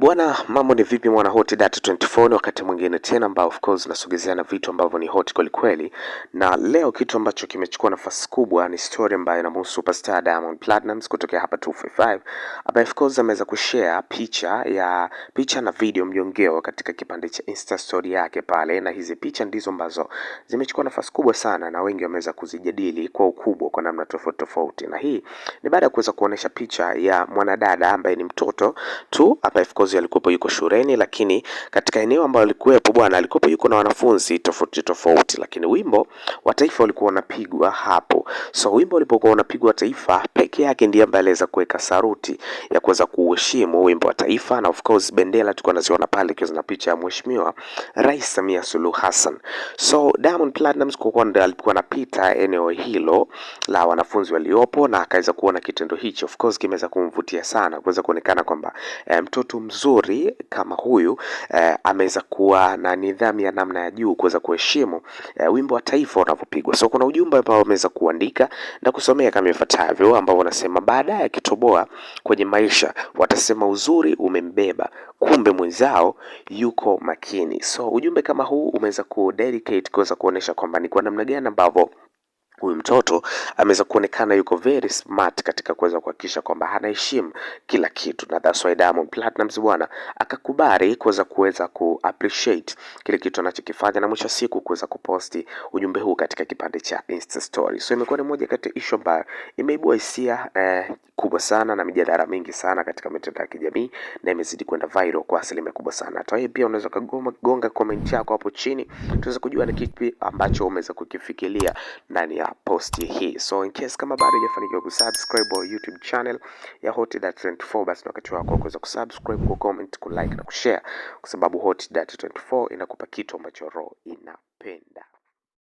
Bwana, mambo ni vipi mwana Hot Data 24? Ni wakati mwingine tena ambao of course nasogezeana vitu ambavyo ni hot kweli kweli, na leo kitu ambacho kimechukua nafasi kubwa ni story ambayo inamhusu superstar Diamond Platnumz kutokea hapa 255, ambaye of course ameweza kushare picha na video mjongeo katika kipande cha Insta story yake pale, na hizi picha ndizo ambazo zimechukua nafasi kubwa sana na wengi wameweza kuzijadili kwa ukubwa kwa namna tofauti tofauti, na hii ni baada ya kuweza kuonesha picha ya mwanadada ambaye ni mtoto tu ambaye of course alikuwa yuko shuleni, lakini katika eneo ambalo alikuwepo bwana alikuwa yuko na wanafunzi tofauti tofauti, lakini wimbo wa taifa ulikuwa unapigwa hapo. So wimbo ulipokuwa unapigwa taifa peke yake ndiye ambaye aliweza kuweka saruti ya kuweza kuheshimu wimbo wa taifa, na of course bendera tulikuwa tunaziona pale ikiwa na picha ya Mheshimiwa Rais Samia Suluhu Hassan. So Diamond Platnumz kwa ndiye alikuwa anapita eneo hilo la wanafunzi waliopo na akaweza kuona kitendo hicho, of course kimeweza kumvutia sana kuweza kuonekana kwamba mtoto mzuri kama huyu ameweza kuwa na nidhamu ya namna ya juu kuweza kuheshimu wimbo wa taifa unavyopigwa. So kuna ujumbe ambao ameweza kuandika na kusomea kama ifuatavyo, ambao wanasema baadaye akitoboa kwenye maisha watasema uzuri umembeba, kumbe mwenzao yuko makini. So ujumbe kama huu umeweza kudedicate kuweza kuonesha kwamba ni kwa namna gani ambavyo huyu mtoto ameweza kuonekana yuko very smart katika kuweza kuhakikisha kwamba anaheshimu kila kitu, na that's why Diamond Platnumz bwana akakubali kuweza appreciate kile kitu anachokifanya, na mwisho siku kuweza kuposti ujumbe huu katika kipande cha Insta story. So imekuwa ni moja kati ya issue ambayo imeibua hisia kubwa sana na mijadala mingi sana katika mitandao ya kijamii na imezidi kwenda viral kwa asilimia kubwa sana. Hata wewe pia unaweza kugonga comment yako hapo chini tuweze kujua ni kipi ambacho umeweza kukifikiria ndani ya posti hii. So in case kama bado hujafanikiwa kusubscribe au YouTube channel ya Hot Data 24, basi wakati wako kuweza kusubscribe, ku comment, ku like na kushare, kwa sababu Hot Data 24 inakupa kitu ambacho roho inapenda.